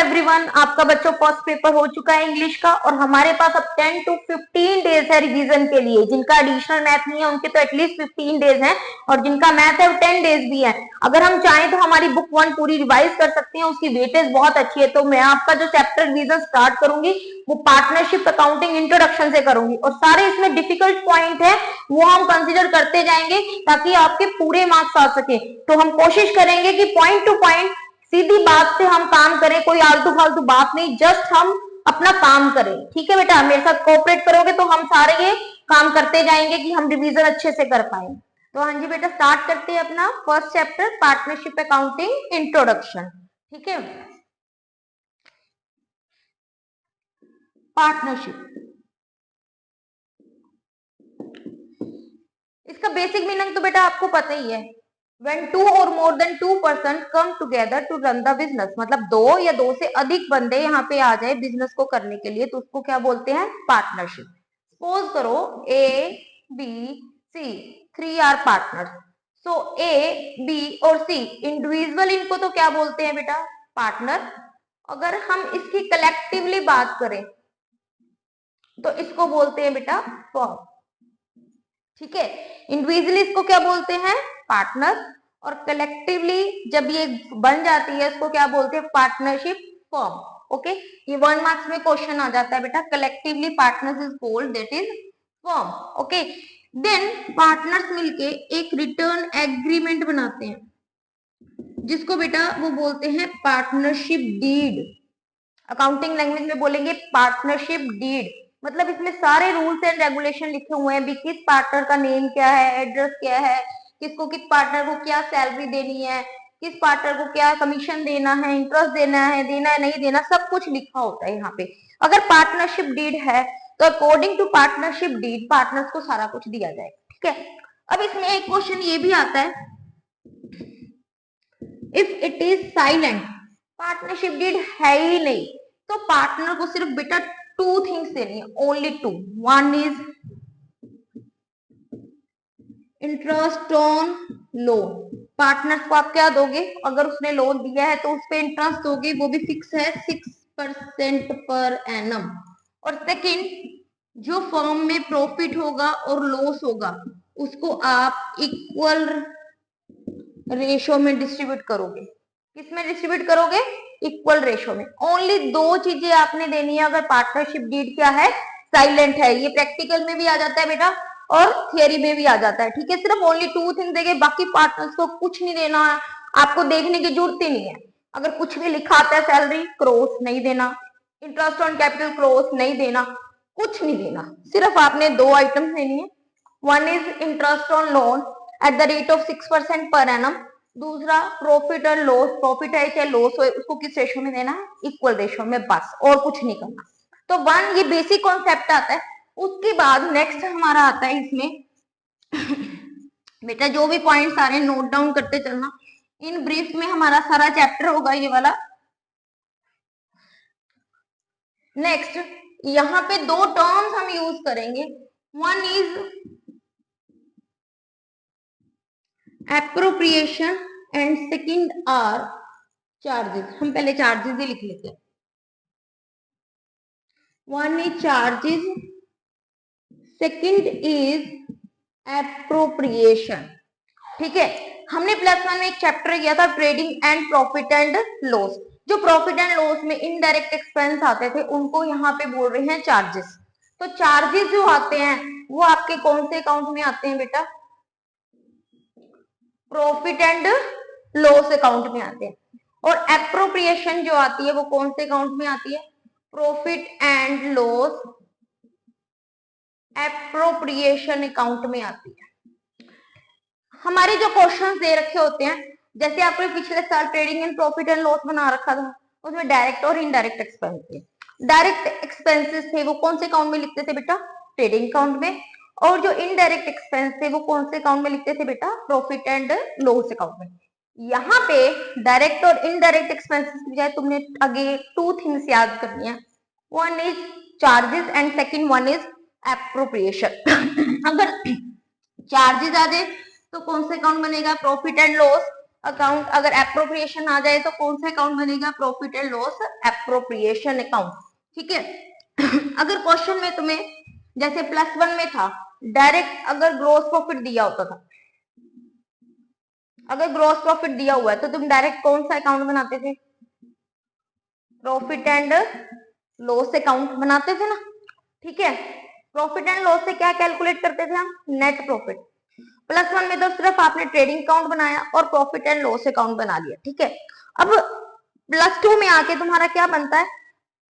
Everyone, आपका बच्चों first paper हो चुका है इंग्लिश का और हमारे पास अब 10 to 15 डेज है रिवीजन के लिए। जिनका एडिशनल मैथ नहीं है उनके तो एटलीस्ट 15 डेज हैं और जिनका मैथ है वो 10 डेज भी है। अगर हम चाहें तो हमारी बुक 1 पूरी रिवाइज कर सकते हैं, उसकी वेटेज बहुत अच्छी है। तो मैं आपका जो चैप्टर रिवीजन स्टार्ट करूंगी वो पार्टनरशिप अकाउंटिंग इंट्रोडक्शन से करूंगी और सारे इसमें डिफिकल्ट पॉइंट है वो हम कंसिडर करते जाएंगे ताकि आपके पूरे मार्क्स आ सके। तो हम कोशिश करेंगे कि पॉइंट टू पॉइंट सीधी बात से हम काम करें, कोई आलतू फालतू बात नहीं, जस्ट हम अपना काम करें। ठीक है बेटा, मेरे साथ कोऑपरेट करोगे तो हम सारे ये काम करते जाएंगे कि हम रिवीजन अच्छे से कर पाए। तो हाँ जी बेटा, स्टार्ट करते हैं अपना first chapter partnership accounting introduction. ठीक है, पार्टनरशिप, इसका बेसिक मीनिंग तो बेटा आपको पता ही है। When two or more than 2 person come together to run the business, मतलब दो या दो से अधिक बंदे यहाँ पे आ जाए बिजनेस को करने के लिए तो उसको क्या बोलते हैं? पार्टनरशिप। सपोज करो A, B, C, 3 are partners. So A, B और C इंडिविजुअल, इनको तो क्या बोलते हैं बेटा? पार्टनर। अगर हम इसकी कलेक्टिवली बात करें तो इसको बोलते हैं बेटा फर्म। ठीक है, इंडिविजुअली इसको क्या बोलते हैं? पार्टनर, और कलेक्टिवली जब ये बन जाती है इसको क्या बोलते हैं? Partnership firm. ओके, ये 1 मार्क्स में क्वेश्चन आ जाता है बेटा, collectively partners is called that is firm. Okay, then partners मिलके एक रिटर्न एग्रीमेंट बनाते हैं जिसको बेटा वो बोलते हैं पार्टनरशिप डीड। अकाउंटिंग लैंग्वेज में बोलेंगे पार्टनरशिप डीड। मतलब इसमें सारे रूल्स एंड रेगुलेशन लिखे हुए हैं भी किस पार्टनर का नेम क्या है, एड्रेस क्या है, किसको किस पार्टनर को क्या सैलरी देनी है, किस पार्टनर को क्या कमीशन देना है, इंटरेस्ट देना है नहीं देना, सब कुछ लिखा होता है यहाँ पे। अगर पार्टनरशिप डीड है तो according to partnership deed partners को सारा कुछ दिया जाएगा। ठीक है, अब इसमें एक क्वेश्चन ये भी आता है, if it is silent, partnership deed है ही नहीं तो पार्टनर को सिर्फ बेटा 2 थिंग्स देनी है, only 2। 1 is interest on loan. Partner को आप क्या दोगे? अगर उसने लोन दिया है तो उस पर इंटरेस्ट दोगे, वो भी फिक्स है 6% पर एनम। और सेकंड, जो फर्म में प्रॉफिट होगा और लॉस होगा उसको आप इक्वल रेशो में डिस्ट्रीब्यूट करोगे। किसमें डिस्ट्रीब्यूट करोगे? इक्वल रेशो में। ओनली 2 चीजें आपने देनी है अगर पार्टनरशिप डीड क्या है? साइलेंट है। ये प्रैक्टिकल में भी आ जाता है बेटा और थियरी में भी आ जाता है। ठीक है, सिर्फ ओनली 2 थिंग देंगे, बाकी पार्टनर्स को कुछ नहीं देना है, आपको देखने की जरूरत ही नहीं है। अगर कुछ भी लिखा आता है सैलरी क्रॉस नहीं देना, इंटरेस्ट ऑन कैपिटल क्रॉस नहीं देना, कुछ नहीं देना, सिर्फ आपने 2 आइटम देनी है। 1 is interest on loan at the rate of 6% per annum. दूसरा प्रॉफिट और लॉस, प्रॉफिट है चाहे लॉस हो उसको किस रेशो में देना है? इक्वल रेशो में, बस और कुछ नहीं करना। तो 1 ये बेसिक कॉन्सेप्ट आता है। उसके बाद नेक्स्ट हमारा आता है इसमें बेटा जो भी पॉइंट्स आ रहे हैं नोट डाउन करते चलना। इन ब्रीफ में हमारा सारा चैप्टर होगा ये वाला। नेक्स्ट यहाँ पे 2 टर्म्स हम यूज करेंगे। 1 is appropriation and second are charges. हम पहले चार्जेस ही लिख लेते हैं। 1 is charges, second is appropriation. ठीक है, हमने +1 में एक चैप्टर किया था trading and profit and loss. जो प्रॉफिट एंड लॉस में इनडायरेक्ट एक्सपेंस आते थे उनको यहाँ पे बोल रहे हैं चार्जेस। तो चार्जेस जो आते हैं वो आपके कौन से अकाउंट में आते हैं बेटा? प्रॉफिट एंड लॉस अकाउंट में आते हैं। और एप्रोप्रिएशन जो आती है वो कौन से अकाउंट में आती है? Profit and loss appropriation account में आती है। हमारे जो क्वेश्चंस दे रखे होते हैं, जैसे आपने पिछले साल trading and profit and loss बना रखा था, उसमें डायरेक्ट और इनडायरेक्ट एक्सपेंस थे। डायरेक्ट एक्सपेंसेस थे वो कौन से अकाउंट में लिखते थे बेटा? ट्रेडिंग अकाउंट में। और जो इनडायरेक्ट एक्सपेंस थे वो कौन से अकाउंट में लिखते थे बेटा? प्रॉफिट एंड लॉस अकाउंट में। यहाँ पे डायरेक्ट और इनडायरेक्ट एक्सपेंसेस की बजाय तुमने आगे 2 थिंग्स याद करनी है। 1 is charges and second 1 is appropriation. अगर चार्जेस आ जाए तो कौन से अकाउंट बनेगा? Profit and loss. अकाउंट। अगर एप्रोप्रिएशन आ जाए तो कौन सा अकाउंट बनेगा? Profit and loss appropriation account. ठीक है। अगर क्वेश्चन में तुम्हें जैसे +1 में था, डायरेक्ट अगर ग्रॉस प्रॉफिट दिया होता था, अगर ग्रॉस प्रॉफिट दिया हुआ है तो तुम डायरेक्ट कौन सा अकाउंट बनाते थे? प्रॉफिट एंड लॉस अकाउंट बनाते थे ना। ठीक है। प्रॉफिट एंड लॉस से क्या कैलकुलेट करते थे हम? Net profit. +1 में तो सिर्फ आपने ट्रेडिंग अकाउंट बनाया और प्रॉफिट एंड लॉस अकाउंट बना लिया। ठीक है। अब +2 में आके तुम्हारा क्या बनता है?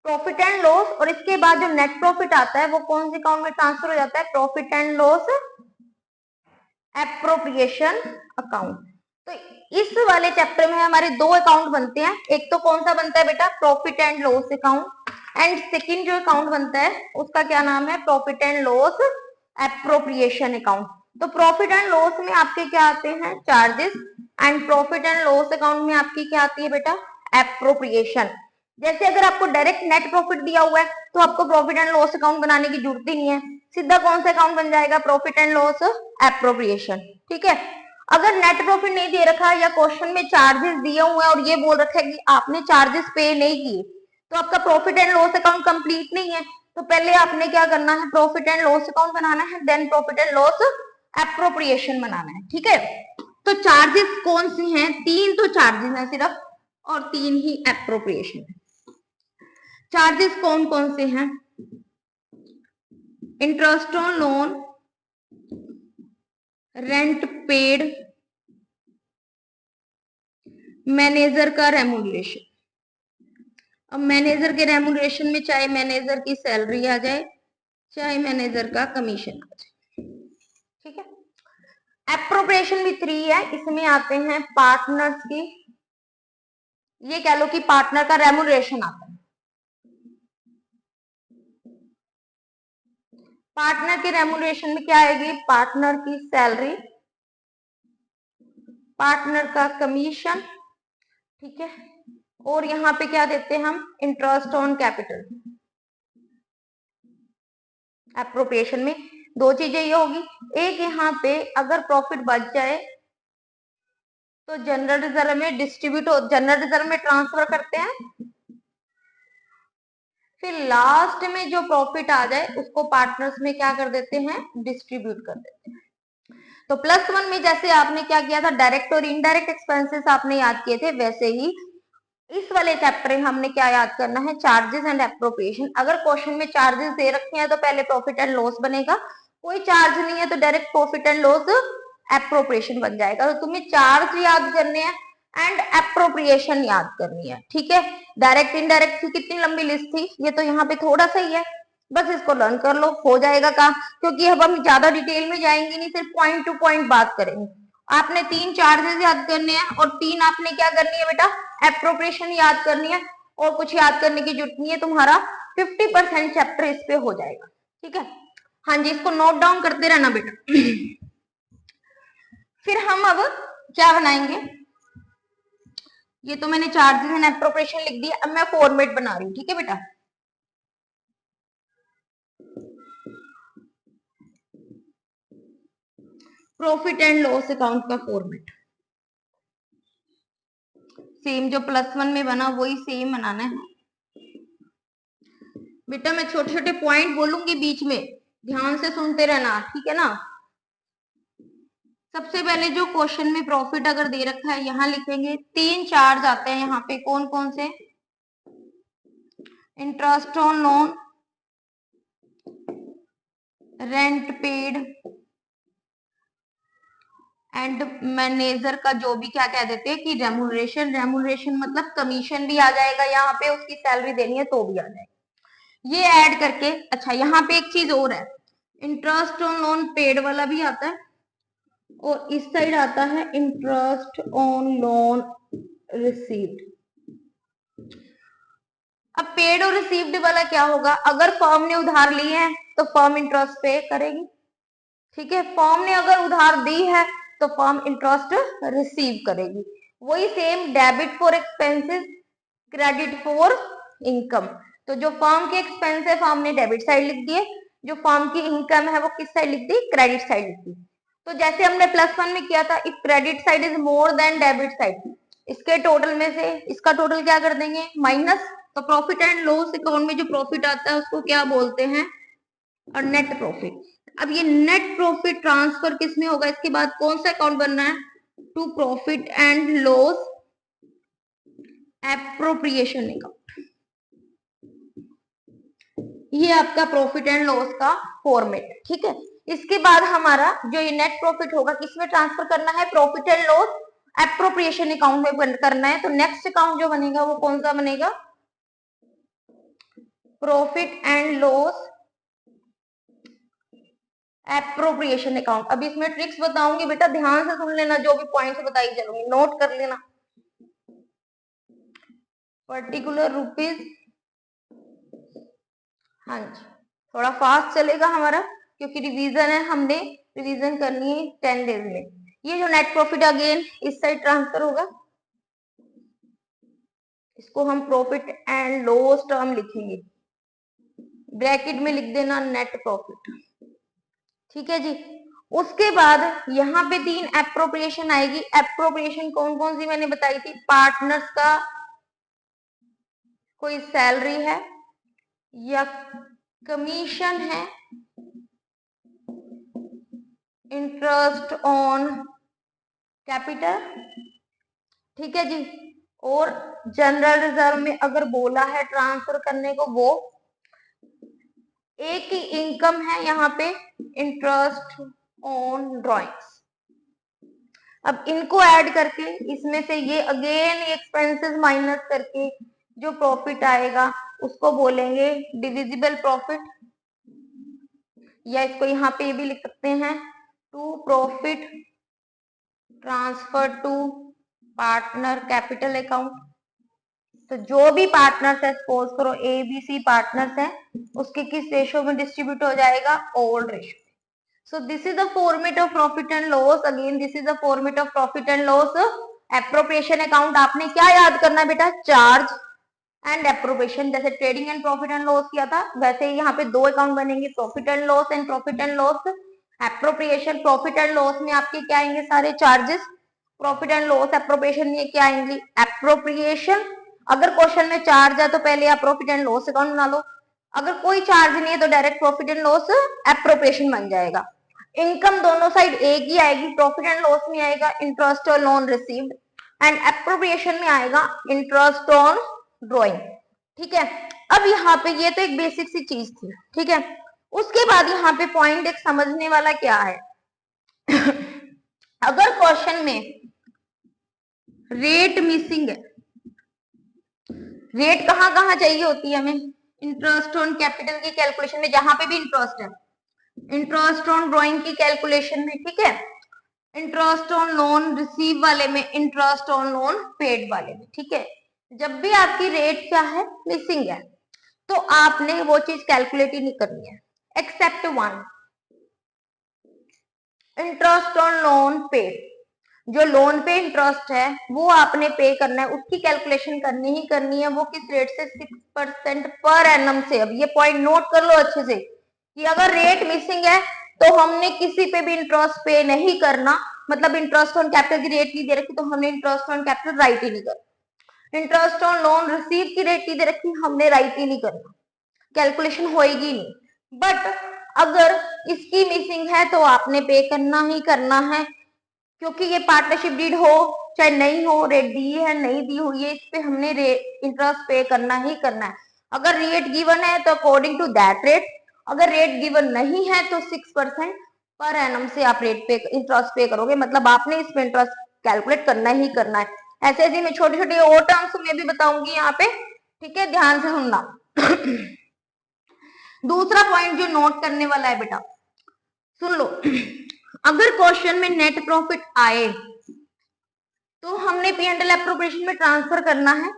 प्रॉफिट एंड लॉस, और इसके बाद जो नेट प्रॉफिट आता है वो कौन से अकाउंट में ट्रांसफर हो जाता है? Profit and loss appropriation account. तो इस वाले चैप्टर में हमारे 2 अकाउंट बनते हैं। एक तो कौन सा बनता है बेटा? Profit and loss account. And second जो अकाउंट बनता है उसका क्या नाम है? Profit and loss appropriation account. तो प्रॉफिट एंड लॉस में आपके क्या आते हैं? Charges. And profit and loss account में आपकी क्या आती है बेटा? एप्रोप्रिएशन। जैसे अगर आपको डायरेक्ट नेट प्रॉफिट दिया हुआ है तो आपको प्रॉफिट एंड लॉस अकाउंट बनाने की जरूरत ही नहीं है, सीधा कौन सा अकाउंट बन जाएगा? Profit and loss appropriation. ठीक है। अगर नेट प्रॉफिट नहीं दे रखा या क्वेश्चन में चार्जेस दिए हुए हैं और ये बोल रखा है कि आपने चार्जेस पे नहीं किए, तो आपका profit and loss account complete नहीं है। तो पहले आपने क्या करना है? प्रॉफिट एंड लॉस अकाउंट बनाना है, then profit and loss appropriation बनाना है। ठीक है। तो चार्जेस कौन से हैं? 3 तो चार्जेस हैं सिर्फ, और 3 ही एप्रोप्रिएशन है। चार्जेस कौन कौन से हैं? Interest on loan, rent paid, manager का रेम्यूनरेशन। अब मैनेजर के रेम्यूनरेशन में चाहे मैनेजर की सैलरी आ जाए, चाहे मैनेजर का कमीशन आ जाए। ठीक है। एप्रोप्रिएशन भी 3 है। इसमें आते हैं पार्टनर्स की, ये कह लो कि पार्टनर का रेम्यूनरेशन आता है। पार्टनर के रेम्यूनरेशन में क्या आएगी? पार्टनर की सैलरी, पार्टनर का कमीशन। ठीक है। और यहाँ पे क्या देते हैं हम? Interest on capital. एप्रोप्रिएशन में 2 चीजें ये होगी। एक, यहाँ पे अगर प्रॉफिट बच जाए तो जनरल रिजर्व में डिस्ट्रीब्यूट हो, जनरल रिजर्व में ट्रांसफर करते हैं, फिर लास्ट में जो प्रॉफिट आ जाए उसको पार्टनर्स में क्या कर देते हैं? डिस्ट्रीब्यूट कर देते हैं। तो +1 में जैसे आपने क्या किया था? डायरेक्ट और इनडायरेक्ट एक्सपेंसेस आपने याद किए थे, वैसे ही इस वाले चैप्टर में हमने क्या याद करना है? Charges and appropriation. अगर क्वेश्चन में चार्जेस दे रखे हैं तो पहले प्रॉफिट एंड लॉस बनेगा, कोई चार्ज नहीं है तो direct profit and loss appropriation बन जाएगा। तो तुम्हें चार्ज याद करने हैं एंड एप्रोप्रिएशन याद करनी है। ठीक है। डायरेक्ट इनडायरेक्ट की कितनी लंबी लिस्ट थी, ये तो यहाँ पे थोड़ा सा ही है, बस इसको लर्न कर लो, हो जाएगा काम। क्योंकि अब हम ज्यादा डिटेल में जाएंगे नहीं, सिर्फ पॉइंट टू पॉइंट बात करेंगे। आपने 3 चार्जेस याद करने हैं और 3 आपने क्या करनी है बेटा? एप्रोप्रिएशन याद करनी है, और कुछ याद करने की जरूरत नहीं है। तुम्हारा 50% चैप्टर इस पे हो जाएगा। ठीक है। हाँ जी, इसको नोट डाउन करते रहना बेटा। फिर हम अब क्या बनाएंगे? ये तो मैंने चार्जेस एंड एप्रोप्रिएशन लिख दिया, अब मैं फॉर्मेट बना रही हूँ। ठीक है बेटा। प्रॉफिट एंड लॉस अकाउंट का फॉर्मेट सेम जो +1 में बना वही सेम बनाना है बेटा। मैं छोटे छोटे पॉइंट बोलूंगी बीच में, ध्यान से सुनते रहना। ठीक है ना। सबसे पहले जो क्वेश्चन में प्रॉफिट अगर दे रखा है यहाँ लिखेंगे 3 चार्ज आते हैं यहाँ पे। कौन कौन से? Interest on loan, rent paid, and manager का जो भी क्या कह देते हैं कि रेम्यूनरेशन। रेम्यूनरेशन मतलब कमीशन भी आ जाएगा यहाँ पे, उसकी सैलरी देनी है तो भी आ जाएगा। ये ऐड करके, अच्छा यहाँ पे एक चीज और है, इंटरेस्ट ऑन लोन पेड वाला भी आता है, और इस साइड आता है इंटरेस्ट ऑन लोन रिसीव्ड। अब पेड और रिसीव्ड वाला क्या होगा? अगर फर्म ने उधार लिए हैं तो फर्म इंटरेस्ट पे करेगी। ठीक है। फर्म ने अगर उधार दी है तो फर्म इंटरेस्ट रिसीव करेगी। वही same debit for expenses, credit for income. तो जो फर्म के एक्सपेंस है फर्म ने डेबिट साइड लिख दिए, जो फर्म की इनकम है वो किस साइड लिख दी? क्रेडिट साइड लिख दी। तो जैसे हमने +1 में किया था, if credit side is more than debit side, इसके टोटल में से इसका टोटल क्या कर देंगे, माइनस। तो प्रॉफिट एंड लॉस अकाउंट में जो प्रॉफिट आता है उसको क्या बोलते हैं, और नेट प्रॉफिट। अब ये नेट प्रॉफिट ट्रांसफर किस में होगा, इसके बाद कौन सा अकाउंट बनना है, to profit and loss appropriation account. ये आपका प्रॉफिट एंड लॉस का फॉर्मेट, ठीक है। इसके बाद हमारा जो ये नेट प्रॉफिट होगा किसमें ट्रांसफर करना है, profit and loss appropriation account में करना है। तो नेक्स्ट अकाउंट जो बनेगा वो कौन सा बनेगा, profit and loss appropriation account. अभी इसमें ट्रिक्स बताऊंगी बेटा, ध्यान से सुन लेना, जो भी पॉइंट्स बताई चलूंगी नोट कर लेना। पर्टिकुलर रुपीज, हाँ जी, थोड़ा फास्ट चलेगा हमारा क्योंकि रिवीजन है, हमने रिवीजन करनी है 10 डेज में। ये जो नेट प्रॉफिट अगेन इस साइड ट्रांसफर होगा, इसको हम प्रॉफिट एंड लॉस टर्म लिखेंगे, ब्रैकेट में लिख देना नेट प्रॉफिट, ठीक है जी। उसके बाद यहाँ पे 3 एप्रोप्रिएशन आएगी। एप्रोप्रिएशन कौन कौन सी मैंने बताई थी, पार्टनर्स का कोई सैलरी है या कमीशन है, इंटरेस्ट ऑन कैपिटल, ठीक है जी। और जनरल रिजर्व में अगर बोला है ट्रांसफर करने को, वो एक ही इनकम है यहाँ पे, इंटरेस्ट ऑन ड्रॉइंग्स। अब इनको ऐड करके इसमें से ये अगेन एक्सपेंसेस माइनस करके जो प्रॉफिट आएगा उसको बोलेंगे डिविजिबल प्रॉफिट, या इसको यहाँ पे भी लिख सकते हैं to profit transfer to partner capital account. तो जो भी पार्टनर्स है, सपोज करो ABC पार्टनर्स है, उसके किस रेशो में डिस्ट्रीब्यूट हो जाएगा, old ratio. So this is the format of profit and loss. Again, this is the format of profit and loss. Appropriation account आपने क्या याद करना बेटा, चार्ज एंड एप्रोप्रिएशन। जैसे trading and profit and loss किया था, वैसे ही यहाँ पे 2 अकाउंट बनेंगे, profit and loss and profit and loss appropriation. Profit and loss में आपके क्या आएंगे, सारे charges. Profit and loss appropriation में क्या आएंगी, एप्रोप्रिएशन। अगर क्वेश्चन में चार्ज है तो पहले आप प्रॉफिट एंड लॉस अकाउंट बना लो, अगर कोई चार्ज नहीं है तो direct profit and loss appropriation बन जाएगा। इनकम दोनों साइड एक ही आएगी, प्रॉफिट एंड लॉस में आएगा इंटरेस्ट और लोन रिसीव्ड, एंड एप्रोप्रिएशन में आएगा इंटरेस्ट ऑन ड्रॉइंग, ठीक है। अब यहाँ पे ये तो एक बेसिक सी चीज थी, ठीक है। उसके बाद यहाँ पे पॉइंट एक समझने वाला क्या है अगर क्वेश्चन में रेट मिसिंग है, रेट कहाँ कहाँ चाहिए होती है हमें, इंटरेस्ट ऑन कैपिटल की कैलकुलेशन में, जहां पे भी इंटरेस्ट है, इंटरेस्ट ऑन ड्रॉइंग की कैलकुलेशन में, ठीक है, इंटरेस्ट ऑन लोन रिसीव वाले में, इंटरेस्ट ऑन लोन पेड वाले में, ठीक है। जब भी आपकी रेट क्या है, मिसिंग है, तो आपने वो चीज कैलकुलेट ही नहीं करनी है, except 1, interest on loan paid. जो लोन पे इंटरेस्ट है वो आपने पे करना है, उसकी कैलकुलेशन करनी ही करनी है, वो किस रेट से, 6% पर एनम से। अब ये पॉइंट नोट कर लो अच्छे से कि अगर रेट मिसिंग है तो हमने किसी पे भी इंटरेस्ट पे नहीं करना, मतलब इंटरेस्ट ऑन कैपिटल की रेट नहीं दे रखी तो हमने इंटरेस्ट ऑन कैपिटल राइट ही नहीं करना, इंटरेस्ट ऑन लोन रिसीव की रेट नहीं दे रखी हमने राइट ही नहीं करना, कैलकुलेशन होएगी नहीं। बट अगर इसकी मिसिंग है तो आपने पे करना ही करना है, क्योंकि ये पार्टनरशिप डीड हो चाहे नहीं हो, रेट दी है नहीं दी हुई है, इस पे हमने इंटरेस्ट पे करना ही करना है। अगर रेट गिवन है तो अकॉर्डिंग टू दैट रेट, अगर रेट गिवन नहीं है तो 6% पर एनम से आप रेट पे इंटरेस्ट पे करोगे, मतलब आपने इसमें इंटरेस्ट कैलकुलेट करना ही करना है। ऐसे ऐसे मैं छोटे छोटे और टर्म्स में भी बताऊंगी यहाँ पे, ठीक है, ध्यान से सुनना दूसरा पॉइंट जो नोट करने वाला है बेटा, सुन लो अगर क्वेश्चन में नेट प्रॉफिट आए तो हमने पी एंड एल एप्रोप्रिएशन में ट्रांसफर करना है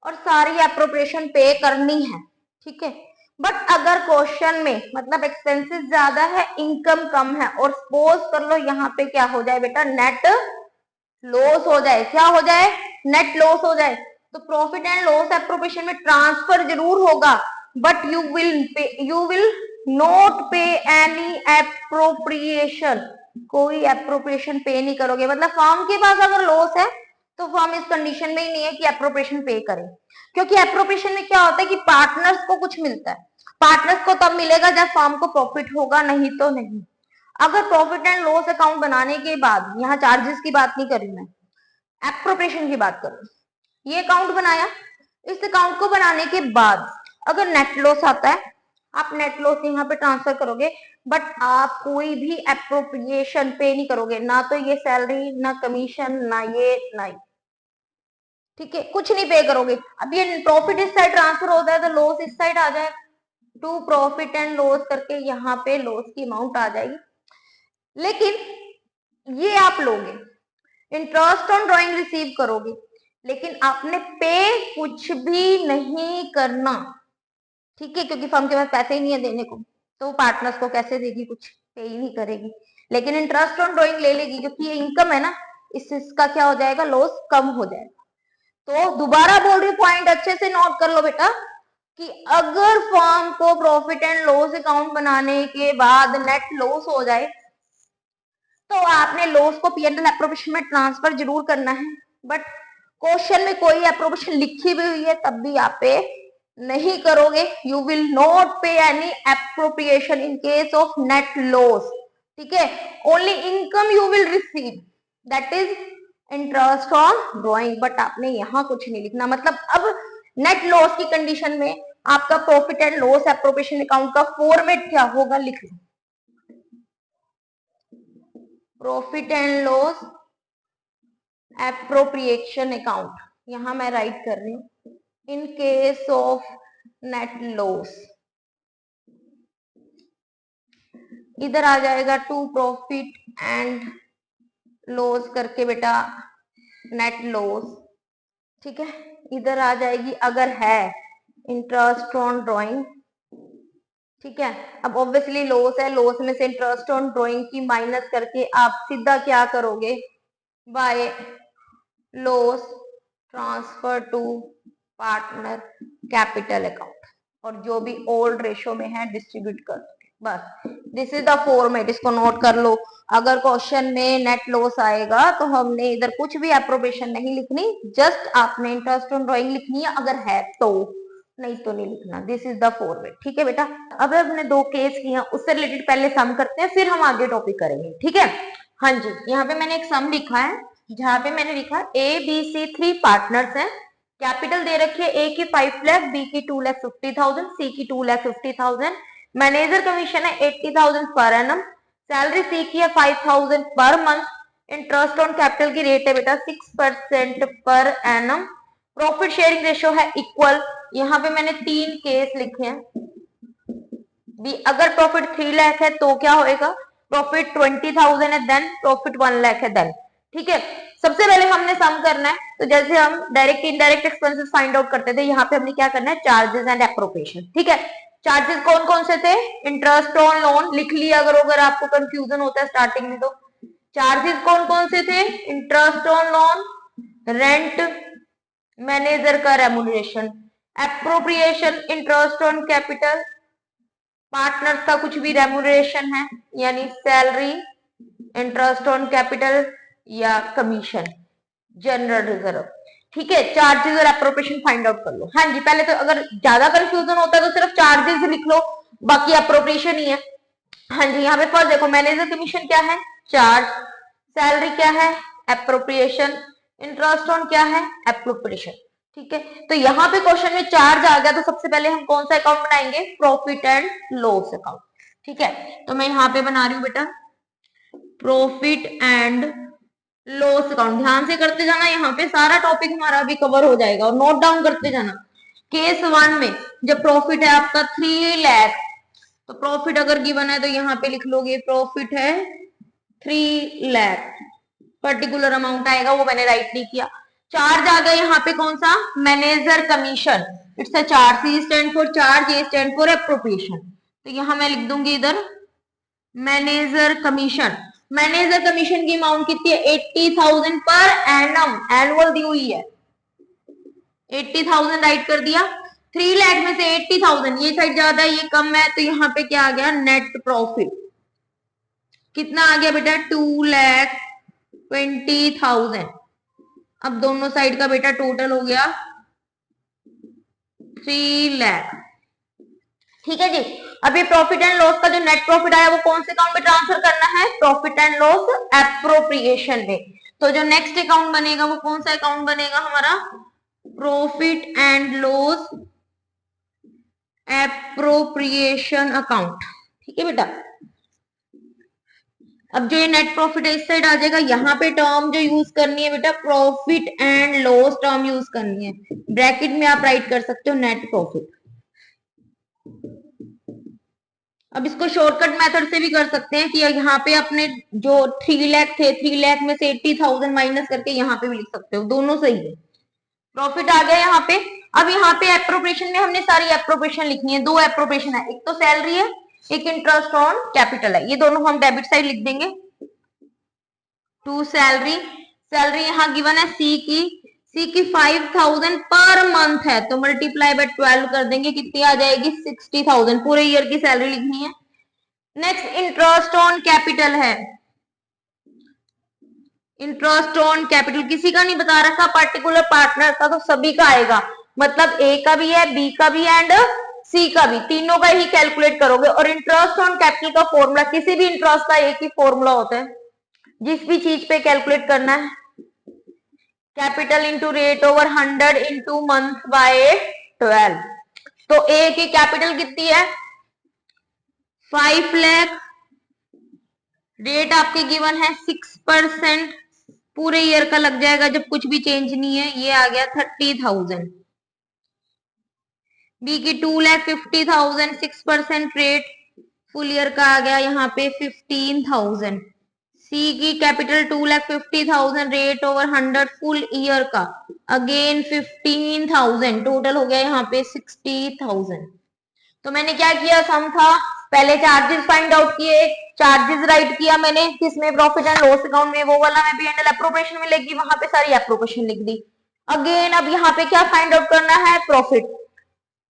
और सारी एप्रोप्रिएशन पे करनी है, ठीक है। बट अगर क्वेश्चन में मतलब एक्सपेंसेस ज्यादा है, इनकम कम है, और सपोज कर लो यहाँ पे क्या हो जाए बेटा, नेट लॉस हो जाए, क्या हो जाए, नेट लॉस हो जाए, तो प्रॉफिट एंड लॉस एप्रोप्रिएशन में ट्रांसफर जरूर होगा, बट यू विल नॉट पे एनी एप्रोप्रिएशन, कोई एप्रोप्रिएशन पे नहीं करोगे, मतलब फर्म के पास अगर लॉस है तो फर्म इस कंडीशन में ही नहीं है कि एप्रोप्रिएशन पे करे, क्योंकि एप्रोप्रिएशन में क्या होता है कि पार्टनर्स को कुछ मिलता है, पार्टनर्स को तब मिलेगा जब फर्म को प्रॉफिट होगा, नहीं तो नहीं। अगर प्रॉफिट एंड लॉस अकाउंट बनाने के बाद, यहाँ चार्जेस की बात नहीं कर रही मैं, एप्रोप्रिएशन की बात करूं, ये अकाउंट बनाया, इस अकाउंट को बनाने के बाद अगर नेट लॉस आता है, आप नेट लॉस यहाँ पे ट्रांसफर करोगे, बट आप कोई भी एप्रोप्रिएशन पे नहीं करोगे, ना तो ये सैलरी, ना कमीशन, ना ये, ना ये, ठीक है, कुछ नहीं पे करोगे। अब ये प्रॉफिट इस साइड ट्रांसफर होता है तो लॉस इस साइड आ जाए, टू प्रॉफिट एंड लॉस करके यहाँ पे लॉस की अमाउंट आ जाएगी। लेकिन ये आप लोगे, इंटरेस्ट ऑन ड्रॉइंग रिसीव करोगे, लेकिन आपने पे कुछ भी नहीं करना, ठीक है, क्योंकि फर्म के पास पैसे ही नहीं है देने को, तो पार्टनर्स को कैसे देगी, कुछ पे ही नहीं करेगी, लेकिन इंटरेस्ट ऑन ड्रॉइंग ले लेगी क्योंकि ये इनकम है ना, इसका क्या हो जाएगा, लॉस कम हो जाएगा। तो दोबारा बोल रही, पॉइंट अच्छे से नोट कर लो बेटा, कि अगर फर्म को प्रॉफिट एंड लॉस अकाउंट बनाने के बाद नेट लॉस हो जाए तो आपने लॉस को पी&एल एप्रोप्रिएशन में ट्रांसफर जरूर करना है, बट क्वेश्चन में कोई एप्रोप्रिएशन लिखी भी हुई है तब भी आप पे नहीं करोगे, यू विल नॉट पे any appropriation in case of net loss, ठीक है, only income you will receive, that is interest on drawing, but आपने यहाँ कुछ नहीं लिखना। मतलब अब नेट लॉस की कंडीशन में आपका profit and loss appropriation account का फॉर्मेट क्या होगा, लिख लो, profit and loss appropriation account, यहां मैं राइट कर रही हूं, in case of net loss, इधर आ जाएगा टू प्रॉफिट एंड लॉस करके बेटा नेट लॉस, ठीक है, इधर आ जाएगी अगर है इंटरेस्ट ऑन ड्रॉइंग, ठीक है। अब ऑब्वियसली लॉस है, लॉस में से इंटरेस्ट ऑन ड्रॉइंग की माइनस करके आप सीधा क्या करोगे, by loss transfer to partner capital account, और जो भी ओल्ड रेशो में है डिस्ट्रीब्यूट कर दोगे, बस दिस इज द फॉर्मेट, इसको नोट कर लो। अगर क्वेश्चन में नेट लॉस आएगा तो हमने इधर कुछ भी एप्रोप्रिएशन नहीं लिखनी, जस्ट आपने इंटरेस्ट ऑन ड्रॉइंग लिखनी है अगर है तो, नहीं तो नहीं लिखना, दिस इज द फॉर्मेट, ठीक है बेटा। अब हमने दो केस किए, उससे रिलेटेड पहले सम करते हैं, फिर हम आगे टॉपिक करेंगे, ठीक है। हाँ जी, यहाँ पे मैंने एक सम लिखा है, जहां पे मैंने लिखा ए बी सी 3 पार्टनर्स हैं, कैपिटल दे रखी है, ए की 5 लाख, बी की 2,50,000, सी की 2,50,000, मैनेजर कमीशन है 80,000 पर एनम, सैलरी सी की है 5,000 per month, interest on capital की रेट है बेटा 6% per annum, profit sharing ratio है इक्वल। यहाँ पे मैंने 3 केस लिखे हैं, भी अगर प्रॉफिट 3 लाख है तो क्या होएगा, प्रॉफिट 20,000 है देन, प्रॉफिट 1 लाख है देन, ठीक है। सबसे पहले हमने सम करना है, तो जैसे हम direct indirect expenses find out करते थे, यहाँ पे हमने क्या करना है, चार्जेस एंड एप्रोप्रिएशन, ठीक है। चार्जेस कौन कौन से थे, इंटरेस्ट ऑन लोन लिख लिया, अगर आपको कंफ्यूजन होता है स्टार्टिंग में तो, चार्जेस कौन कौन से थे, interest on loan, rent, manager का remuneration, appropriation interest on capital, partners का कुछ भी रेम्युनरेशन है यानी सैलरी, इंटरेस्ट ऑन कैपिटल या कमीशन, जनरल रिजर्व, ठीक है। चार्जेस और एप्रोप्रिएशन फाइंड आउट कर लो। हाँ जी, पहले तो अगर ज्यादा कंफ्यूजन होता है तो सिर्फ चार्जेस लिख लो, बाकी एप्रोप्रिएशन ही है। हाँ जी, यहाँ पे फर्स्ट देखो, मैनेजर कमीशन क्या है, चार्ज, सैलरी क्या है, एप्रोप्रिएशन, इंटरेस्ट ऑन क्या है, एप्रोप्रिएशन, ठीक है। तो यहाँ पे क्वेश्चन में चार्ज आ गया तो सबसे पहले हम कौन सा अकाउंट बनाएंगे, प्रॉफिट एंड लॉस अकाउंट, ठीक है। तो मैं यहाँ पे बना रही हूँ बेटा प्रॉफिट एंड लॉस अकाउंट, ध्यान से करते जाना, यहाँ पे सारा टॉपिक हमारा अभी कवर हो जाएगा और नोट डाउन करते जाना। केस 1 में जब प्रॉफिट है आपका 3 लाख, तो प्रॉफिट अगर गिवन है तो यहाँ पे लिख लोगे प्रॉफिट है 3 लाख, पर्टिकुलर अमाउंट आएगा वो मैंने राइट नहीं किया। चार्ज आ गया यहाँ पे कौन सा, manager commission, it's a charge, C stand for charge, A stand for appropriation, तो यहाँ मैं लिख दूंगी इधर मैनेजर कमीशन। मैनेजर कमीशन की अमाउंट कितनी है, 80,000 पर एनम, एनुअल दी हुई है, 80,000 राइट कर दिया। 3 लाख में से 80,000, ये साइड ज्यादा है ये कम है, तो यहाँ पे क्या आ गया, नेट प्रॉफिट, कितना आ गया बेटा 2,20,000। अब दोनों साइड का बेटा टोटल हो गया 3 लाख। ठीक है जी। अभी प्रॉफिट एंड लॉस का जो नेट प्रॉफिट आया वो कौन से अकाउंट में ट्रांसफर करना है? प्रॉफिट एंड लॉस एप्रोप्रिएशन में। तो जो नेक्स्ट अकाउंट बनेगा वो कौन सा अकाउंट बनेगा हमारा? Profit and loss appropriation account. ठीक है बेटा। अब जो ये नेट प्रॉफिट है इस साइड आ जाएगा। यहाँ पे टर्म जो यूज करनी है बेटा profit and loss term use करनी है। ब्रैकेट में आप राइट कर सकते हो नेट प्रॉफिट। अब इसको शॉर्टकट मेथड से भी कर सकते हैं कि यहाँ पे अपने जो 3 लाख थे 3 लाख में से 80,000 माइनस करके यहाँ पे भी लिख सकते हो। दोनों सही है। प्रॉफिट आ गया यहाँ पे। अब यहाँ पे एप्रोप्रिएशन में हमने सारी एप्रोप्रिएशन लिखनी है। दो एप्रोप्रिएशन है, एक तो सैलरी है, एक इंटरेस्ट ऑन कैपिटल है। ये दोनों हम डेबिट साइड लिख देंगे। टू सैलरी, सैलरी यहाँ गिवन है सी की 5,000 पर मंथ है तो मल्टीप्लाई बाय 12 कर देंगे। कितनी आ जाएगी? 60,000। पूरे ईयर की सैलरी लिखनी है। नेक्स्ट इंटरेस्ट ऑन कैपिटल है। इंटरेस्ट ऑन कैपिटल किसी का नहीं बता रखा, पर्टिकुलर पार्टनर का, तो सभी का आएगा। मतलब ए का भी है, बी का भी है एंड सी का भी, तीनों का ही कैलकुलेट करोगे। और इंटरेस्ट ऑन कैपिटल का फॉर्मूला, किसी भी इंटरेस्ट का एक ही फॉर्मूला होता है जिस भी चीज पे कैलकुलेट करना है, capital into rate over 100 into month by 12। तो ए की कैपिटल कितनी है? 5 लाख। रेट आपके गिवन है 6%। पूरे ईयर का लग जाएगा जब कुछ भी चेंज नहीं है। ये आ गया 30,000। बी की 2,50,000 6% रेट, फुल ईयर का आ गया यहाँ पे 15,000। सी की capital 2,50,000 rate over 100 full year का अगेन 15,000। टोटल हो गया यहाँ पे 60,000। तो मैंने क्या किया? सम था, पहले चार्जेस फाइंड आउट किए, चार्जेस राइट किया मैंने किसमें? प्रॉफिट एंड लॉस अकाउंट में। वो वाला मैं P&L एप्रोप्रिएशन में लेगी, वहां पे सारी एप्रोप्रिएशन लिख दी। अगेन अब यहाँ पे क्या फाइंड आउट करना है? प्रॉफिट।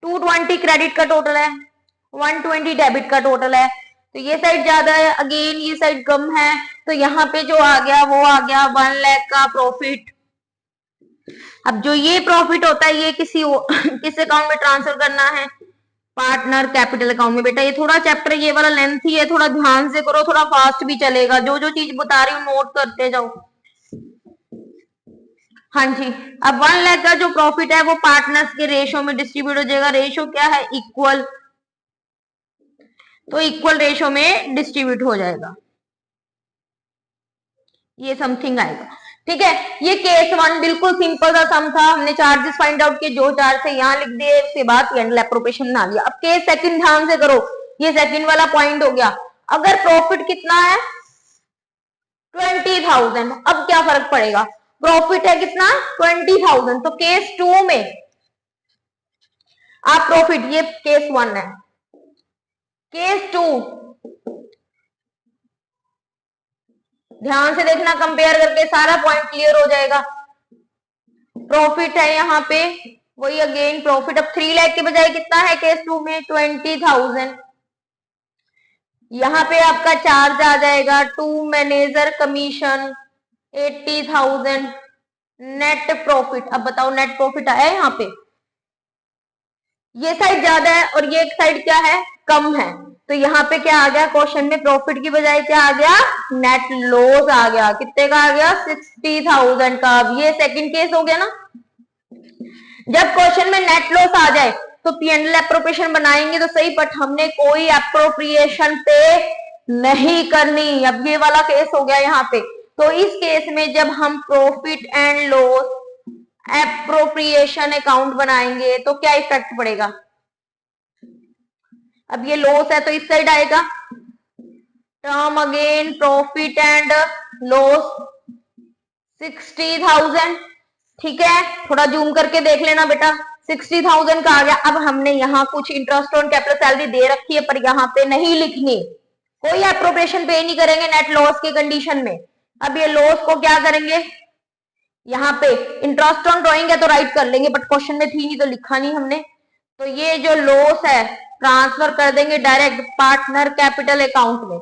220 क्रेडिट का टोटल है, 120 डेबिट का टोटल है। तो ये साइड ज्यादा है, अगेन ये साइड कम है, तो यहाँ पे जो आ गया वो आ गया 1 लाख का प्रॉफिट। अब जो ये प्रॉफिट होता है ये किसी किस अकाउंट में ट्रांसफर करना है? पार्टनर कैपिटल अकाउंट में। बेटा ये थोड़ा चैप्टर ये वाला लेंथी है, थोड़ा ध्यान से करो, थोड़ा फास्ट भी चलेगा। जो जो चीज बता रही हूँ नोट करते जाओ। हाँ जी। अब 1 लाख का जो प्रॉफिट है वो पार्टनर्स के रेशो में डिस्ट्रीब्यूट हो जाएगा। रेशो क्या है? इक्वल। तो इक्वल रेशो में डिस्ट्रीब्यूट हो जाएगा, ये समथिंग आएगा। ठीक है। ये केस 1 बिल्कुल सिंपल सा सम था। हमने चार्जेस फाइंड आउट किए, जो चार्ज थे यहाँ लिख दिए, उसके बाद P&L एप्रोप्रिएशन बना लिया। अब केस सेकंड ध्यान से करो, ये सेकंड वाला पॉइंट हो गया। अगर प्रॉफिट कितना है? 20,000। अब क्या फर्क पड़ेगा? प्रॉफिट है कितना? 20,000। तो केस 2 में आप प्रॉफिट, ये केस 1 है। केस 2 ध्यान से देखना, कंपेयर करके सारा पॉइंट क्लियर हो जाएगा। प्रॉफिट है यहाँ पे वही अगेन प्रॉफिट। अब 3 लाख के बजाय कितना है केस 2 में? 20,000। यहाँ पे आपका चार्ज आ जाएगा to manager commission 80,000। Net profit, अब बताओ नेट प्रॉफिट आया है यहाँ पे? ये साइड ज्यादा है और ये एक साइड क्या है? कम है। तो यहाँ पे क्या आ गया? क्वेश्चन में प्रॉफिट की बजाय क्या आ गया? नेट लॉस आ गया। कितने का आ गया? 60,000 का। अब ये सेकंड केस हो गया ना। जब क्वेश्चन में नेट लॉस आ जाए तो P&L एप्रोप्रिएशन बनाएंगे तो सही, बट हमने कोई एप्रोप्रिएशन पे नहीं करनी। अब ये वाला केस हो गया यहाँ पे। तो इस केस में जब हम profit and loss appropriation account बनाएंगे तो क्या इफेक्ट पड़ेगा? अब ये लॉस है तो इस साइड आएगा term again profit and loss 60,000। ठीक है, थोड़ा जूम करके देख लेना बेटा। 60,000 का आ गया। अब हमने यहाँ कुछ इंटरेस्ट ऑन कैपिटल सैलरी दे रखी है पर यहाँ पे नहीं लिखनी, कोई एप्रोप्रिएशन पे नहीं करेंगे नेट लॉस के कंडीशन में। अब ये लॉस को क्या करेंगे? यहाँ पे इंटरेस्ट ऑन ड्रॉइंग है तो राइट कर लेंगे, बट क्वेश्चन में थी नहीं तो लिखा नहीं हमने। तो ये जो लॉस है ट्रांसफर कर देंगे डायरेक्ट पार्टनर कैपिटल अकाउंट में।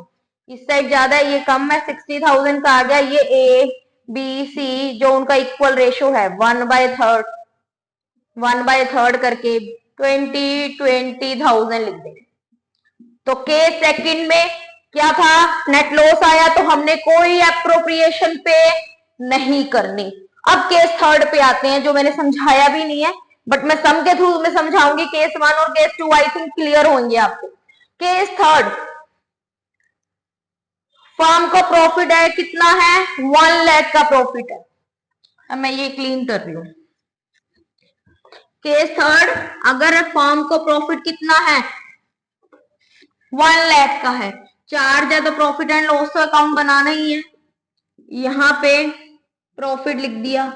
इस साइड ज्यादा है, ये कम है, 60,000 का आ गया। ये ए बी सी जो उनका इक्वल रेशो है 1/3 करके 20,000 लिख देंगे। तो केस सेकंड में क्या था, नेट लॉस आया तो हमने कोई एप्रोप्रिएशन पे नहीं करनी। अब केस थर्ड पे आते हैं जो मैंने समझाया भी नहीं है, बट मैं सम के थ्रू में समझाऊंगी। केस 1 और केस 2 आई थिंक क्लियर होंगे आपको। केस थर्ड, फर्म को प्रॉफिट है, कितना है, 1 लाख का प्रॉफिट है। अब मैं ये क्लीन कर रही हूं। केस थर्ड, अगर फर्म को प्रॉफिट कितना है, 1 लाख का है, चार्ज है तो प्रॉफिट एंड लॉस तो अकाउंट बनाना ही है। यहां पे प्रॉफिट लिख दिया,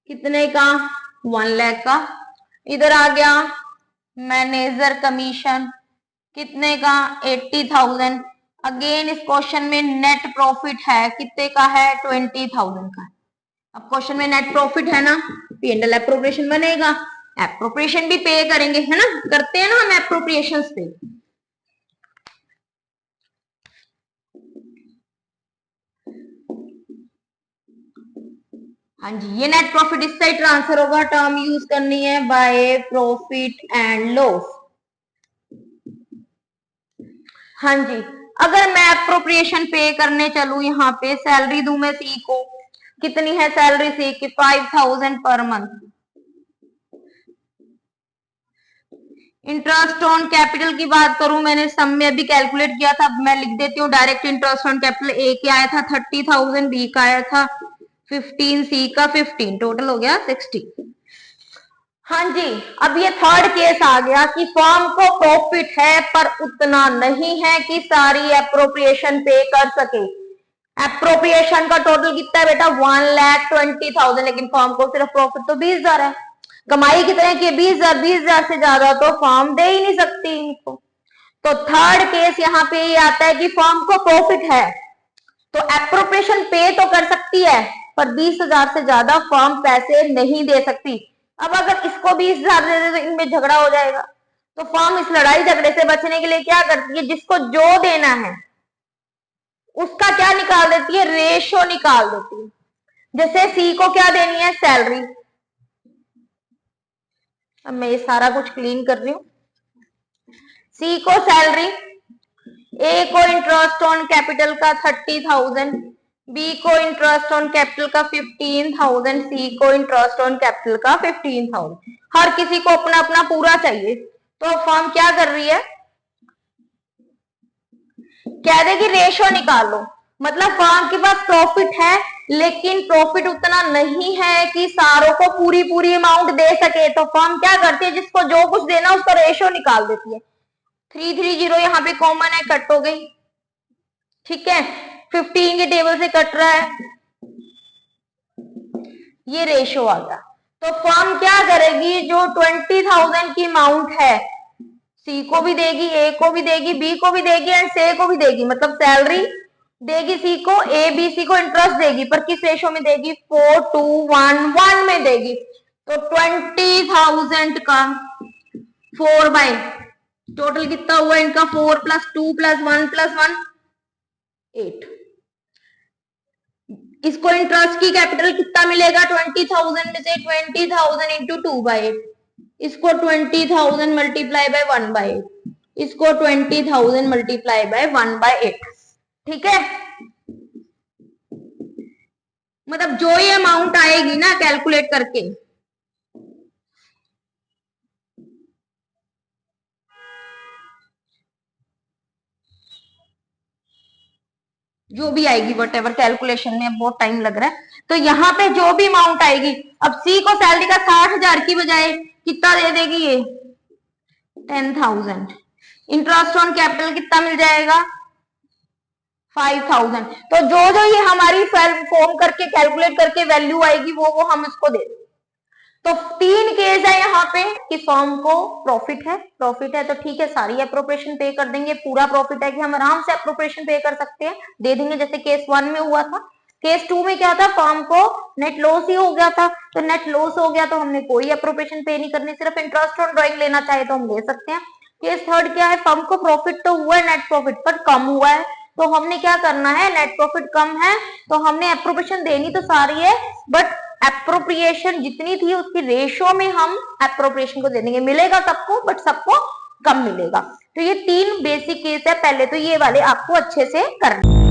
कितने का, 1 लाख का। इधर आ गया मैनेजर कमीशन, कितने का, 80,000। अगेन इस क्वेश्चन में नेट प्रॉफिट है, कितने का है, 20,000 का। अब क्वेश्चन में नेट प्रॉफिट है ना, P&L एप्रोप्रिएशन बनेगा, एप्रोप्रिएशन भी पे करेंगे, है ना, करते हैं ना हम एप्रोप्रिएशन पे। हाँ जी, ये नेट प्रॉफिट इस साइड ट्रांसफर होगा, टर्म यूज करनी है, बाय प्रॉफिट एंड लॉस। हाँ जी, अगर मैं एप्रोप्रिएशन पे करने चलू, यहाँ पे सैलरी दूं मैं सी को, कितनी है सैलरी सी की, 5,000 per month. Interest on capital की बात करूं, मैंने सम में अभी कैलकुलेट किया था, मैं लिख देती हूँ direct. Interest on capital A के आया था 30,000, बी का आया था 15, सी का 15, टोटल हो गया 60। हाँ जी, अब ये थर्ड केस आ गया कि फर्म को प्रॉफिट है पर उतना नहीं है कि सारी एप्रोप्रिएशन पे कर सके। एप्रोप्रिएशन का टोटल कितना है बेटा, 1,20,000, लेकिन फर्म को सिर्फ प्रॉफिट तो 20,000 है। कमाई कितने की, 20,000, 20,000 से ज्यादा तो फर्म दे ही नहीं सकती इनको। तो थर्ड केस यहाँ पे ये आता है कि फर्म को प्रॉफिट है तो एप्रोप्रिएशन पे तो कर सकती है, पर 20,000 से ज्यादा फर्म पैसे नहीं दे सकती। अब अगर इसको 20,000 दे दे तो इनमें झगड़ा हो जाएगा। तो फर्म इस लड़ाई झगड़े से बचने के लिए क्या करती है, जिसको जो देना है उसका क्या निकाल देती है, रेशो निकाल देती है। जैसे सी को क्या देनी है, सैलरी। अब मैं ये सारा कुछ क्लीन कर रही हूं। सी को सैलरी, ए को इंटरेस्ट ऑन कैपिटल का 30,000, बी को इंटरेस्ट ऑन कैपिटल का 15,000, सी को इंटरेस्ट ऑन कैपिटल का 15,000। हर किसी को अपना अपना पूरा चाहिए। तो फर्म क्या कर रही है, कह देगी रेशो निकालो। मतलब फर्म के पास प्रॉफिट है लेकिन प्रॉफिट उतना नहीं है कि सारों को पूरी पूरी अमाउंट दे सके। तो फर्म क्या करती है, जिसको जो कुछ देना उसका रेशो निकाल देती है। 330 यहाँ पे कॉमन है, कट हो गई, ठीक है। 15 के टेबल से कट रहा है, ये रेशो आ गया। तो फर्म क्या करेगी, जो 20,000 की अमाउंट है सी को भी देगी, ए को भी देगी, बी को भी देगी एंड सी को भी देगी। मतलब सैलरी देगी सी को, ए बी सी को इंटरेस्ट देगी, पर किस रेशो में देगी, 4:1:1 में देगी। तो 20,000 का 4 टोटल कितना हुआ इनका, 4 + 2 + 1 + 1 8। इसको इंटरेस्ट की कैपिटल कितना मिलेगा, 20,000 में से 20,000 इंटू 2/8, इसको 20,000 मल्टीप्लाई बाय 1/8, इसको 20,000 मल्टीप्लाई बाय 1/8, ठीक है। मतलब जो ये अमाउंट आएगी ना कैलकुलेट करके, जो भी आएगी, वट एवर, कैलकुलेशन में अब बहुत टाइम लग रहा है। तो यहाँ पे जो भी अमाउंट आएगी, अब सी को सैलरी का 60,000 की बजाय कितना दे देगी ये, 10,000। इंटरेस्ट ऑन कैपिटल कितना मिल जाएगा, 5,000। तो जो जो ये हमारी फॉर्म करके कैलकुलेट करके वैल्यू आएगी वो हम इसको दे देंगे। तो 3 केस है यहाँ पे कि फर्म को प्रॉफिट है तो ठीक है, सारी एप्रोप्रिएशन पे कर देंगे। पूरा प्रॉफिट है कि हम आराम से एप्रोप्रिएशन पे कर सकते हैं, दे देंगे, जैसे केस 1 में हुआ था। केस 2 में क्या था, फर्म को नेट लॉस ही हो गया था। तो नेट लॉस हो गया तो हमने कोई एप्रोप्रिएशन पे नहीं करनी, सिर्फ इंटरेस्ट ऑन ड्राइंग लेना चाहे तो हम ले सकते हैं। केस थर्ड क्या है, फर्म को प्रॉफिट तो हुआ है, नेट प्रॉफिट पर कम हुआ है, तो हमने क्या करना है, नेट प्रॉफिट कम है तो हमने एप्रोप्रिएशन देनी तो सारी है, बट एप्रोप्रिएशन जितनी थी उसकी रेशो में हम एप्रोप्रिएशन को दे देंगे। मिलेगा सबको बट सबको कम मिलेगा। तो ये 3 बेसिक केस है, पहले तो ये वाले आपको अच्छे से करने।